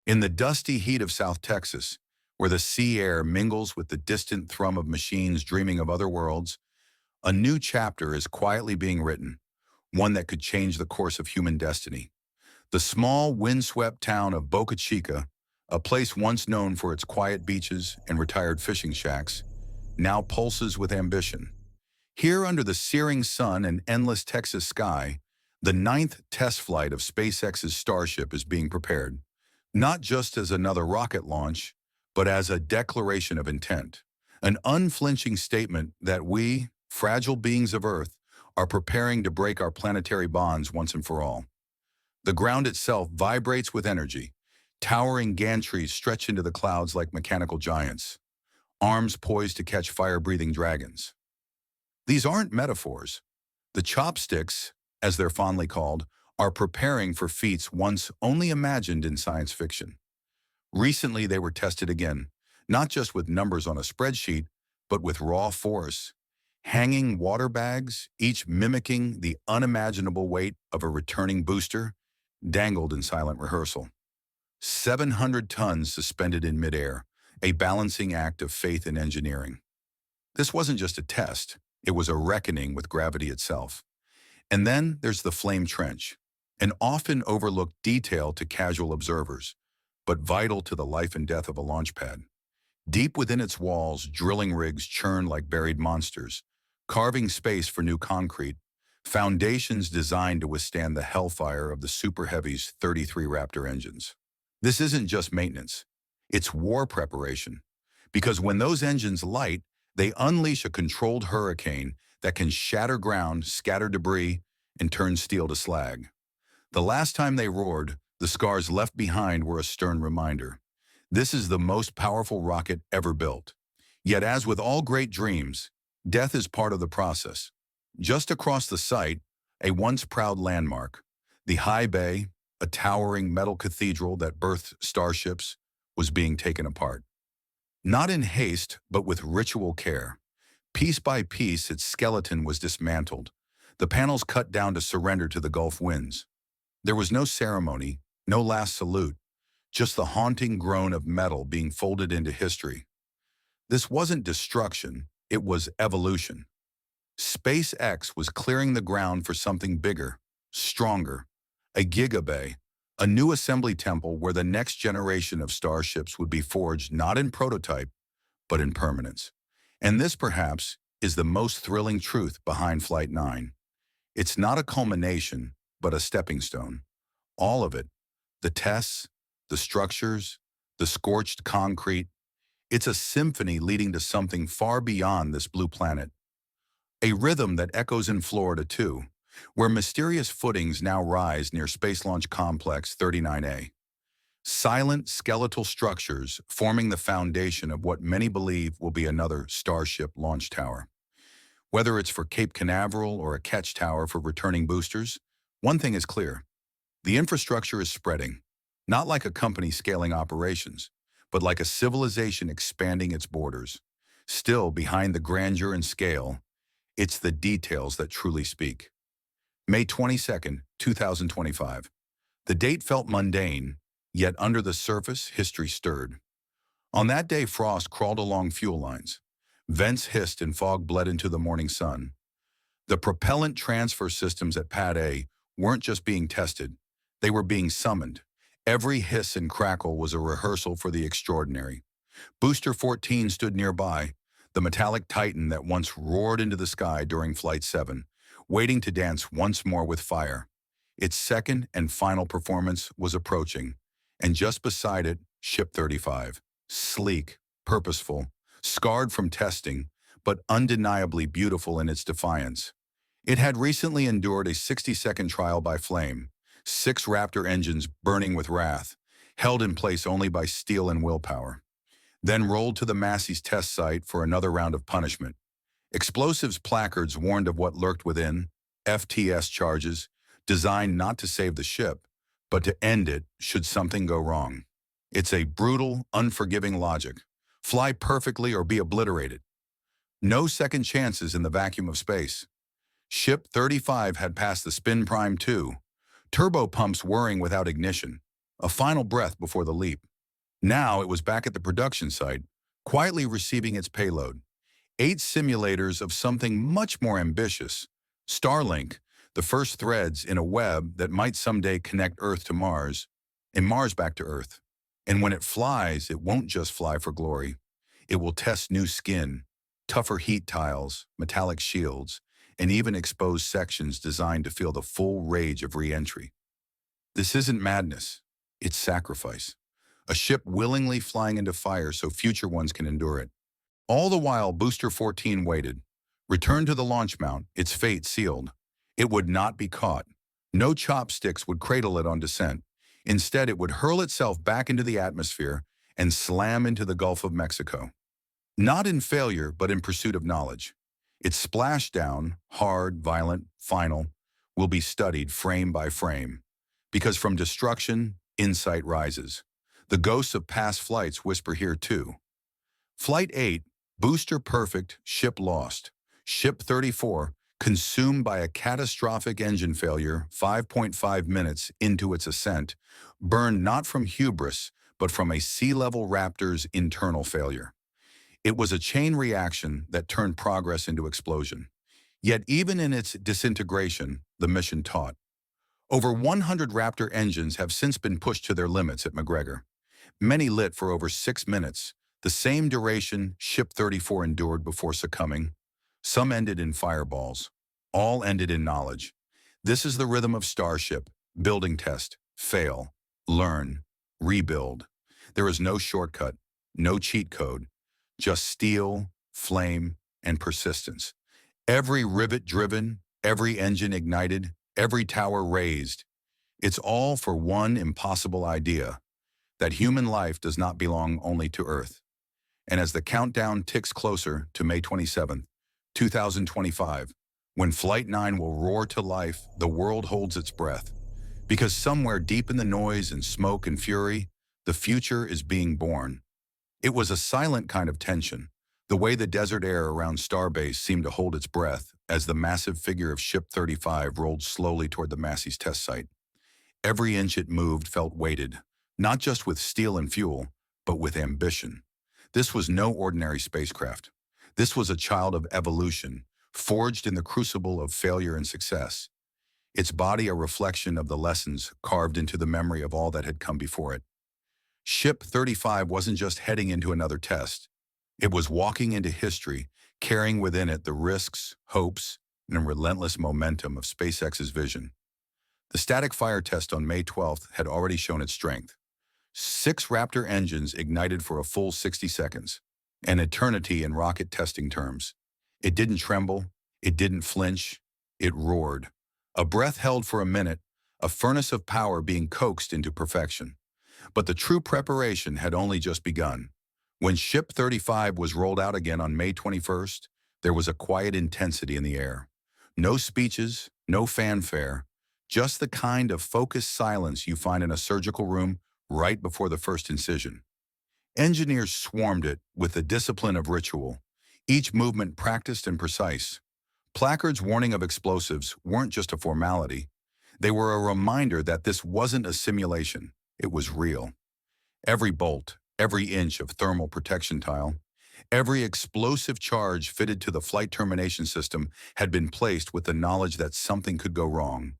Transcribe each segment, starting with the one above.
In the dusty heat of South Texas, where the sea air mingles with the distant thrum of machines dreaming of other worlds, a new chapter is quietly being written, one that could change the course of human destiny. The small, windswept town of Boca Chica, a place once known for its quiet beaches and retired fishing shacks, now pulses with ambition. Here under the searing sun and endless Texas sky, the ninth test flight of SpaceX's Starship is being prepared, not just as another rocket launch, but as a declaration of intent, an unflinching statement that we, fragile beings of Earth, are preparing to break our planetary bonds once and for all. The ground itself vibrates with energy. Towering gantries stretch into the clouds like mechanical giants, arms poised to catch fire-breathing dragons. These aren't metaphors. The chopsticks, as they're fondly called, are preparing for feats once only imagined in science fiction. Recently, they were tested again, not just with numbers on a spreadsheet, but with raw force. Hanging water bags, each mimicking the unimaginable weight of a returning booster, dangled in silent rehearsal. 700 tons suspended in midair, a balancing act of faith and engineering. This wasn't just a test, it was a reckoning with gravity itself. And then there's the flame trench, an often overlooked detail to casual observers, but vital to the life and death of a launch pad. Deep within its walls, drilling rigs churn like buried monsters, carving space for new concrete, foundations designed to withstand the hellfire of the Super Heavy's 33 Raptor engines. This isn't just maintenance, it's war preparation. Because when those engines light, they unleash a controlled hurricane that can shatter ground, scatter debris, and turn steel to slag. The last time they roared, the scars left behind were a stern reminder. This is the most powerful rocket ever built. Yet as with all great dreams, death is part of the process. Just across the site, a once proud landmark, the high bay, a towering metal cathedral that birthed starships, was being taken apart. Not in haste, but with ritual care. Piece by piece, its skeleton was dismantled, the panels cut down to surrender to the Gulf winds. There was no ceremony, no last salute, just the haunting groan of metal being folded into history. This wasn't destruction, it was evolution. SpaceX was clearing the ground for something bigger, stronger, a gigabay, a new assembly temple where the next generation of starships would be forged not in prototype, but in permanence. And this, perhaps, is the most thrilling truth behind Flight 9. It's not a culmination, but a stepping stone. All of it, the tests, the structures, the scorched concrete, it's a symphony leading to something far beyond this blue planet. A rhythm that echoes in Florida, too, where mysterious footings now rise near Space Launch Complex 39A. Silent, skeletal structures forming the foundation of what many believe will be another Starship launch tower. Whether it's for Cape Canaveral or a catch tower for returning boosters, one thing is clear. The infrastructure is spreading, not like a company scaling operations, but like a civilization expanding its borders. Still, behind the grandeur and scale, it's the details that truly speak. May 22nd, 2025. The date felt mundane, yet under the surface, history stirred. On that day, frost crawled along fuel lines. Vents hissed and fog bled into the morning sun. The propellant transfer systems at Pad A weren't just being tested, they were being summoned. Every hiss and crackle was a rehearsal for the extraordinary. Booster 14 stood nearby, the metallic titan that once roared into the sky during Flight 7, waiting to dance once more with fire. Its second and final performance was approaching, and just beside it, Ship 35. Sleek, purposeful, scarred from testing, but undeniably beautiful in its defiance. It had recently endured a 60-second trial by flame, 6 Raptor engines burning with wrath, held in place only by steel and willpower. Then rolled to the Massey's test site for another round of punishment. Explosives placards warned of what lurked within, FTS charges, designed not to save the ship, but to end it should something go wrong. It's a brutal, unforgiving logic. Fly perfectly or be obliterated. No second chances in the vacuum of space. Ship 35 had passed the spin prime 2, turbo pumps whirring without ignition, a final breath before the leap. Now it was back at the production site, quietly receiving its payload. 8 simulators of something much more ambitious. Starlink, the first threads in a web that might someday connect Earth to Mars, and Mars back to Earth. And when it flies, it won't just fly for glory. It will test new skin, tougher heat tiles, metallic shields, and even exposed sections designed to feel the full rage of re-entry. This isn't madness, it's sacrifice. A ship willingly flying into fire so future ones can endure it. All the while, Booster 14 waited. Returned to the launch mount, its fate sealed. It would not be caught. No chopsticks would cradle it on descent. Instead, it would hurl itself back into the atmosphere and slam into the Gulf of Mexico. Not in failure, but in pursuit of knowledge. Its splashdown, hard, violent, final, will be studied frame by frame. Because from destruction, insight rises. The ghosts of past flights whisper here too. Flight 8, booster perfect, ship lost. Ship 34, consumed by a catastrophic engine failure 5.5 minutes into its ascent, burned not from hubris, but from a sea-level Raptor's internal failure. It was a chain reaction that turned progress into explosion. Yet even in its disintegration, the mission taught. Over 100 Raptor engines have since been pushed to their limits at McGregor. Many lit for over 6 minutes, the same duration Ship 34 endured before succumbing. Some ended in fireballs. All ended in knowledge. This is the rhythm of Starship. Building test, fail, learn, rebuild. There is no shortcut, no cheat code, just steel, flame, and persistence. Every rivet driven, every engine ignited, every tower raised. It's all for one impossible idea, that human life does not belong only to Earth. And as the countdown ticks closer to May 27th, 2025, when Flight 9 will roar to life, the world holds its breath. Because somewhere deep in the noise and smoke and fury, the future is being born. It was a silent kind of tension, the way the desert air around Starbase seemed to hold its breath as the massive figure of Ship 35 rolled slowly toward the Massey's test site. Every inch it moved felt weighted, not just with steel and fuel, but with ambition. This was no ordinary spacecraft. This was a child of evolution, forged in the crucible of failure and success. Its body a reflection of the lessons carved into the memory of all that had come before it. Ship 35 wasn't just heading into another test. It was walking into history, carrying within it the risks, hopes, and relentless momentum of SpaceX's vision. The static fire test on May 12th had already shown its strength. 6 Raptor engines ignited for a full 60 seconds, an eternity in rocket testing terms. It didn't tremble, it didn't flinch, it roared. A breath held for a minute, a furnace of power being coaxed into perfection. But the true preparation had only just begun. When Ship 35 was rolled out again on May 21st, there was a quiet intensity in the air. No speeches, no fanfare, just the kind of focused silence you find in a surgical room right before the first incision. Engineers swarmed it with the discipline of ritual, each movement practiced and precise. Placards warning of explosives weren't just a formality. They were a reminder that this wasn't a simulation, it was real. Every bolt, every inch of thermal protection tile, every explosive charge fitted to the flight termination system had been placed with the knowledge that something could go wrong,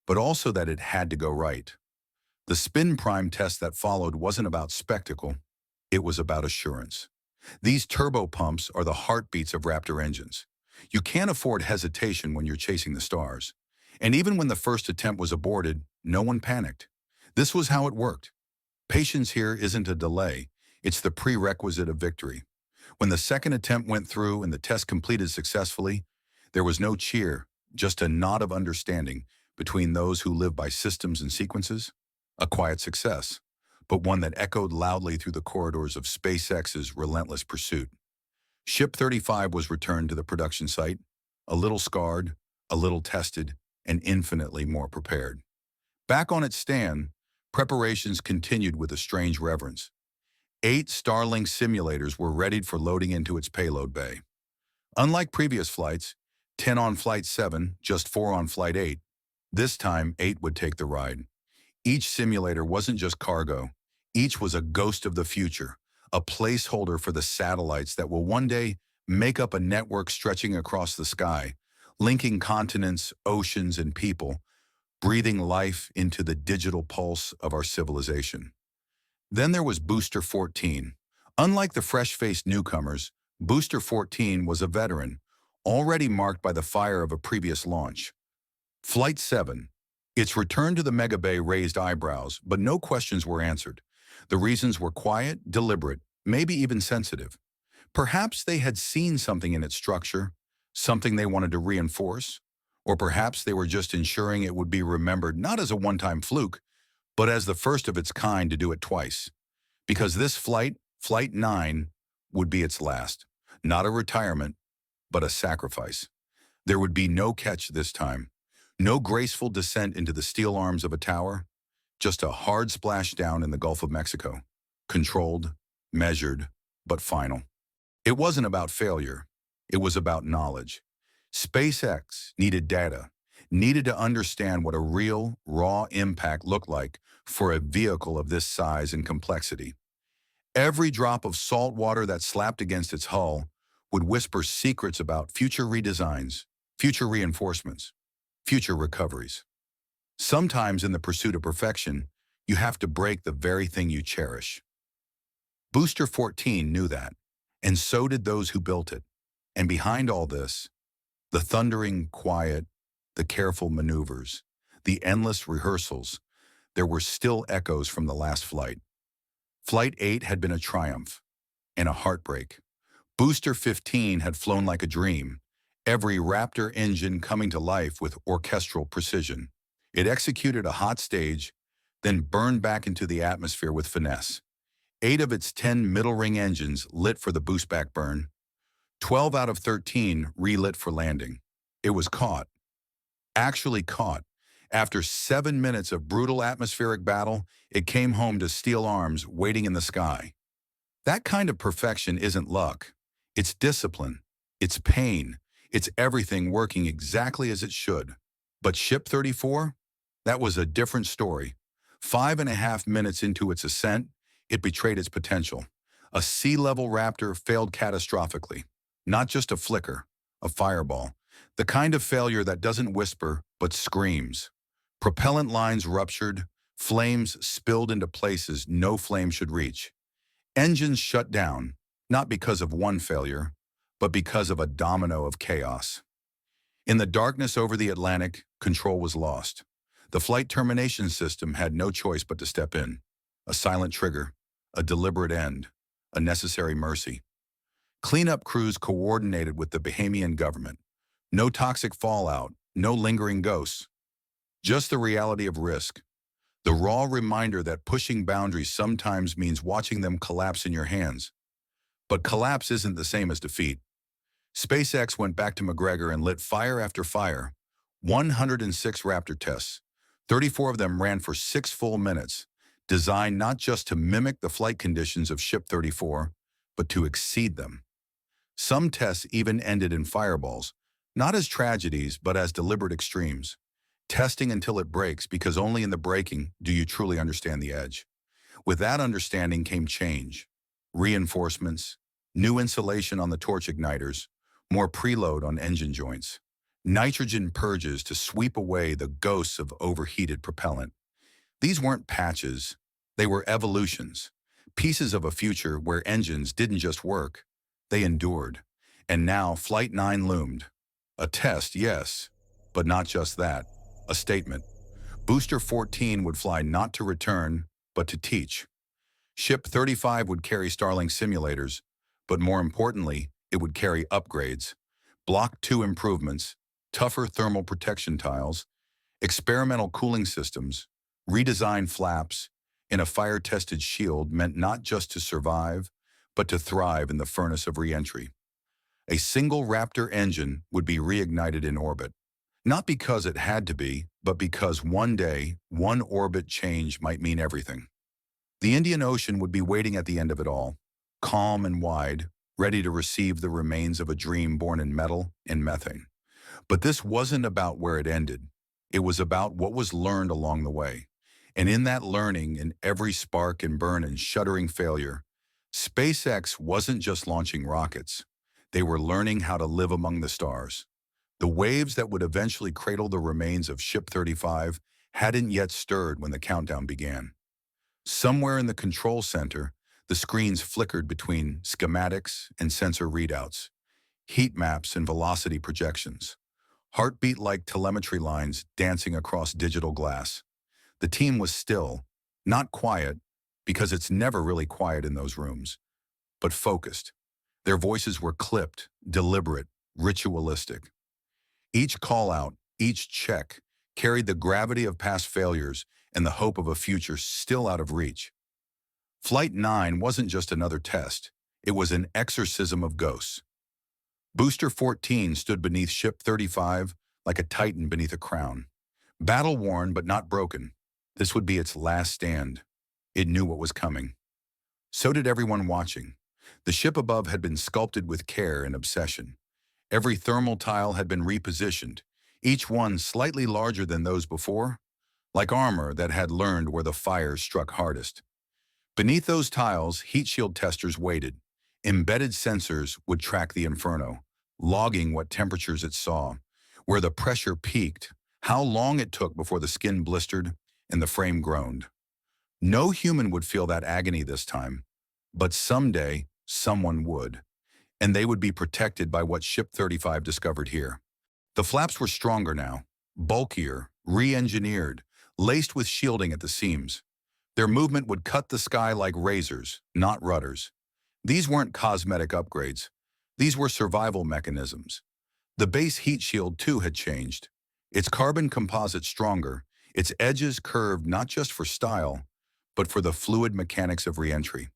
but also that it had to go right. The spin prime test that followed wasn't about spectacle, it was about assurance. These turbo pumps are the heartbeats of Raptor engines. You can't afford hesitation when you're chasing the stars. And even when the first attempt was aborted, no one panicked. This was how it worked. Patience here isn't a delay, it's the prerequisite of victory. When the second attempt went through and the test completed successfully, there was no cheer, just a nod of understanding between those who live by systems and sequences. A quiet success, but one that echoed loudly through the corridors of SpaceX's relentless pursuit. Ship 35 was returned to the production site, a little scarred, a little tested, and infinitely more prepared. Back on its stand, preparations continued with a strange reverence. 8 Starlink simulators were readied for loading into its payload bay. Unlike previous flights, 10 on Flight 7, just 4 on Flight 8, this time 8 would take the ride. Each simulator wasn't just cargo. Each was a ghost of the future, a placeholder for the satellites that will one day make up a network stretching across the sky, linking continents, oceans, and people, breathing life into the digital pulse of our civilization. Then there was Booster 14. Unlike the fresh-faced newcomers, Booster 14 was a veteran, already marked by the fire of a previous launch. Flight 7. Its return to the Mega Bay raised eyebrows, but no questions were answered. The reasons were quiet, deliberate, maybe even sensitive. Perhaps they had seen something in its structure, something they wanted to reinforce, or perhaps they were just ensuring it would be remembered not as a one-time fluke, but as the first of its kind to do it twice. Because this flight, Flight 9, would be its last. Not a retirement, but a sacrifice. There would be no catch this time. No graceful descent into the steel arms of a tower, just a hard splash down in the Gulf of Mexico. Controlled, measured, but final. It wasn't about failure. It was about knowledge. SpaceX needed data, needed to understand what a real, raw impact looked like for a vehicle of this size and complexity. Every drop of salt water that slapped against its hull would whisper secrets about future redesigns, future reinforcements, future recoveries. Sometimes in the pursuit of perfection, you have to break the very thing you cherish. Booster 14 knew that, and so did those who built it. And behind all this, the thundering quiet, the careful maneuvers, the endless rehearsals, there were still echoes from the last flight. Flight 8 had been a triumph and a heartbreak. Booster 15 had flown like a dream, every Raptor engine coming to life with orchestral precision. It executed a hot stage, then burned back into the atmosphere with finesse. 8 of its 10 middle ring engines lit for the boost-back burn. 12 out of 13 relit for landing. It was caught. Actually caught. After 7 minutes of brutal atmospheric battle, it came home to steel arms waiting in the sky. That kind of perfection isn't luck. It's discipline. It's pain. It's everything working exactly as it should. But Ship 34? That was a different story. 5.5 minutes into its ascent, it betrayed its potential. A sea-level Raptor failed catastrophically. Not just a flicker, a fireball. The kind of failure that doesn't whisper, but screams. Propellant lines ruptured, flames spilled into places no flame should reach. Engines shut down, not because of one failure, but because of a domino of chaos. In the darkness over the Atlantic, control was lost. The flight termination system had no choice but to step in. A silent trigger, a deliberate end, a necessary mercy. Cleanup crews coordinated with the Bahamian government. No toxic fallout, no lingering ghosts. Just the reality of risk. The raw reminder that pushing boundaries sometimes means watching them collapse in your hands. But collapse isn't the same as defeat. SpaceX went back to McGregor and lit fire after fire. 106 Raptor tests. 34 of them ran for 6 full minutes, designed not just to mimic the flight conditions of Ship 34, but to exceed them. Some tests even ended in fireballs, not as tragedies, but as deliberate extremes. Testing until it breaks, because only in the breaking do you truly understand the edge. With that understanding came change. Reinforcements, new insulation on the torch igniters, more preload on engine joints. Nitrogen purges to sweep away the ghosts of overheated propellant. These weren't patches, they were evolutions, pieces of a future where engines didn't just work, they endured. And now Flight 9 loomed. A test, yes, but not just that, a statement. Booster 14 would fly not to return, but to teach. Ship 35 would carry Starlink simulators, but more importantly, it would carry upgrades, Block 2 improvements, tougher thermal protection tiles, experimental cooling systems, redesigned flaps, and a fire-tested shield meant not just to survive, but to thrive in the furnace of re-entry. A single Raptor engine would be reignited in orbit, not because it had to be, but because one day, one orbit change might mean everything. The Indian Ocean would be waiting at the end of it all, calm and wide, ready to receive the remains of a dream born in metal and methane. But this wasn't about where it ended. It was about what was learned along the way. And in that learning, in every spark and burn and shuddering failure, SpaceX wasn't just launching rockets. They were learning how to live among the stars. The waves that would eventually cradle the remains of Ship 35 hadn't yet stirred when the countdown began. Somewhere in the control center, the screens flickered between schematics and sensor readouts, heat maps and velocity projections, heartbeat-like telemetry lines dancing across digital glass. The team was still, not quiet, because it's never really quiet in those rooms, but focused. Their voices were clipped, deliberate, ritualistic. Each call-out, each check, carried the gravity of past failures and the hope of a future still out of reach. Flight 9 wasn't just another test. It was an exorcism of ghosts. Booster 14 stood beneath Ship 35 like a titan beneath a crown. Battle-worn but not broken. This would be its last stand. It knew what was coming. So did everyone watching. The ship above had been sculpted with care and obsession. Every thermal tile had been repositioned, each one slightly larger than those before, like armor that had learned where the fires struck hardest. Beneath those tiles, heat shield testers waited. Embedded sensors would track the inferno, logging what temperatures it saw, where the pressure peaked, how long it took before the skin blistered and the frame groaned. No human would feel that agony this time, but someday someone would, and they would be protected by what Ship 35 discovered here. The flaps were stronger now, bulkier, re-engineered, laced with shielding at the seams. Their movement would cut the sky like razors, not rudders. These weren't cosmetic upgrades. These were survival mechanisms. The base heat shield, too, had changed. Its carbon composite stronger, its edges curved not just for style, but for the fluid mechanics of re-entry.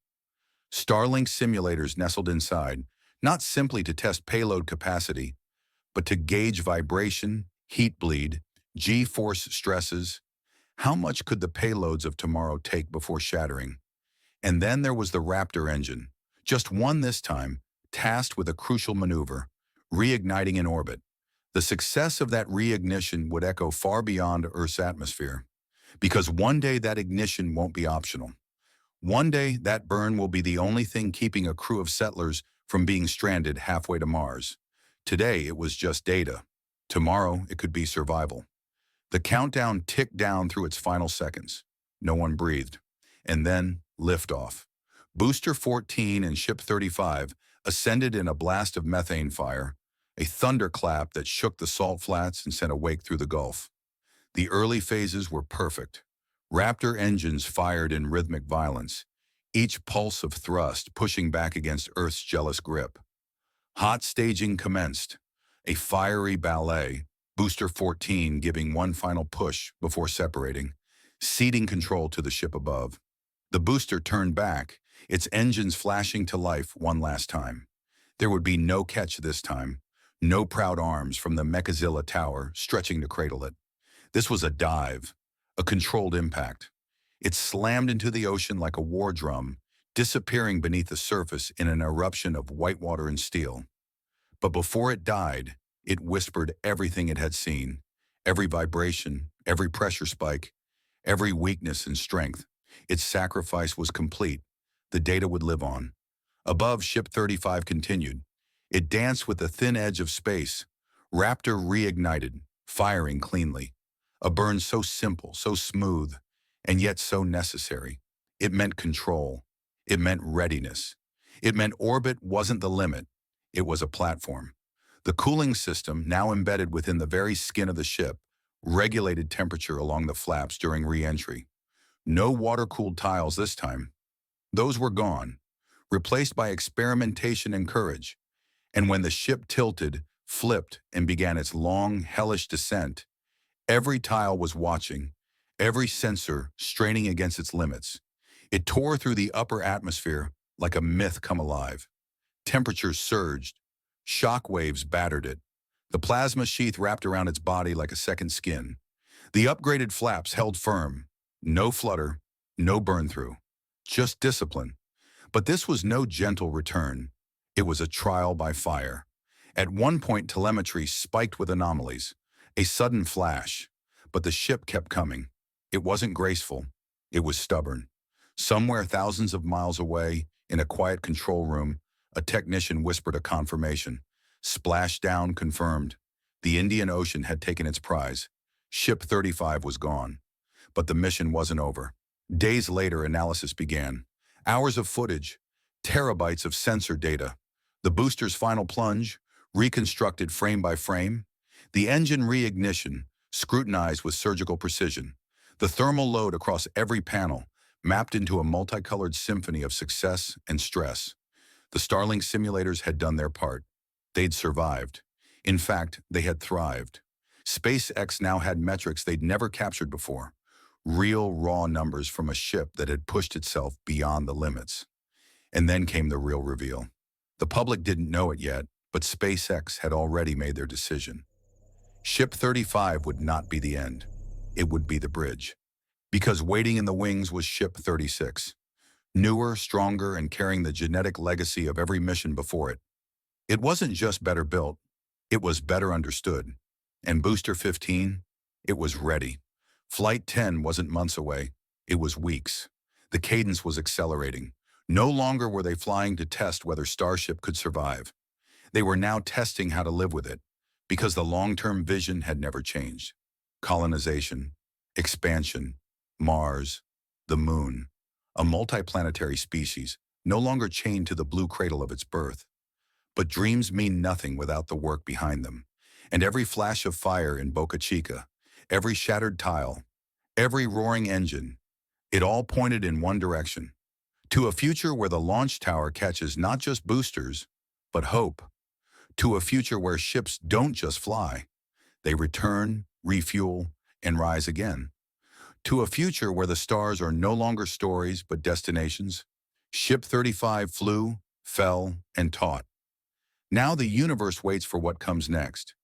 Starlink simulators nestled inside, not simply to test payload capacity, but to gauge vibration, heat bleed, G-force stresses. How much could the payloads of tomorrow take before shattering? And then there was the Raptor engine, just one this time, tasked with a crucial maneuver, reigniting in orbit. The success of that reignition would echo far beyond Earth's atmosphere, because one day that ignition won't be optional. One day that burn will be the only thing keeping a crew of settlers from being stranded halfway to Mars. Today it was just data. Tomorrow it could be survival. The countdown ticked down through its final seconds. No one breathed. And then liftoff. Booster 14 and Ship 35 ascended in a blast of methane fire, a thunderclap that shook the salt flats and sent a wake through the Gulf. The early phases were perfect. Raptor engines fired in rhythmic violence, each pulse of thrust pushing back against Earth's jealous grip. Hot staging commenced, a fiery ballet, Booster 14 giving one final push before separating, ceding control to the ship above. The booster turned back, its engines flashing to life one last time. There would be no catch this time, no proud arms from the Mechazilla tower stretching to cradle it. This was a dive, a controlled impact. It slammed into the ocean like a war drum, disappearing beneath the surface in an eruption of whitewater and steel. But before it died, it whispered everything it had seen, every vibration, every pressure spike, every weakness and strength. Its sacrifice was complete. The data would live on. Above, Ship 35 continued. It danced with the thin edge of space. Raptor reignited, firing cleanly. A burn so simple, so smooth, and yet so necessary. It meant control. It meant readiness. It meant orbit wasn't the limit. It was a platform. The cooling system, now embedded within the very skin of the ship, regulated temperature along the flaps during re-entry. No water-cooled tiles this time. Those were gone, replaced by experimentation and courage. And when the ship tilted, flipped, and began its long, hellish descent, every tile was watching, every sensor straining against its limits. It tore through the upper atmosphere like a myth come alive. Temperatures surged. Shock waves battered it. The plasma sheath wrapped around its body like a second skin. The upgraded flaps held firm. No flutter, no burn-through. Just discipline. But this was no gentle return. It was a trial by fire. At one point, telemetry spiked with anomalies. A sudden flash. But the ship kept coming. It wasn't graceful. It was stubborn. Somewhere thousands of miles away, in a quiet control room, a technician whispered a confirmation. Splashdown confirmed. The Indian Ocean had taken its prize. Ship 35 was gone. But the mission wasn't over. Days later, analysis began. Hours of footage, terabytes of sensor data, the booster's final plunge, reconstructed frame by frame, the engine reignition, scrutinized with surgical precision, the thermal load across every panel, mapped into a multicolored symphony of success and stress. The Starlink simulators had done their part. They'd survived. In fact, they had thrived. SpaceX now had metrics they'd never captured before. Real, raw numbers from a ship that had pushed itself beyond the limits. And then came the real reveal. The public didn't know it yet, but SpaceX had already made their decision. Ship 35 would not be the end. It would be the bridge. Because waiting in the wings was Ship 36. Newer, stronger, and carrying the genetic legacy of every mission before it. It wasn't just better built, it was better understood. And Booster 15, it was ready. Flight 10 wasn't months away, it was weeks. The cadence was accelerating. No longer were they flying to test whether Starship could survive. They were now testing how to live with it, because the long-term vision had never changed. Colonization, expansion, Mars, the moon, a multiplanetary species, no longer chained to the blue cradle of its birth. But dreams mean nothing without the work behind them. And every flash of fire in Boca Chica, every shattered tile, every roaring engine, it all pointed in one direction. To a future where the launch tower catches not just boosters, but hope. To a future where ships don't just fly. They return, refuel, and rise again. To a future where the stars are no longer stories but destinations. Ship 35 flew, fell, and taught. Now the universe waits for what comes next.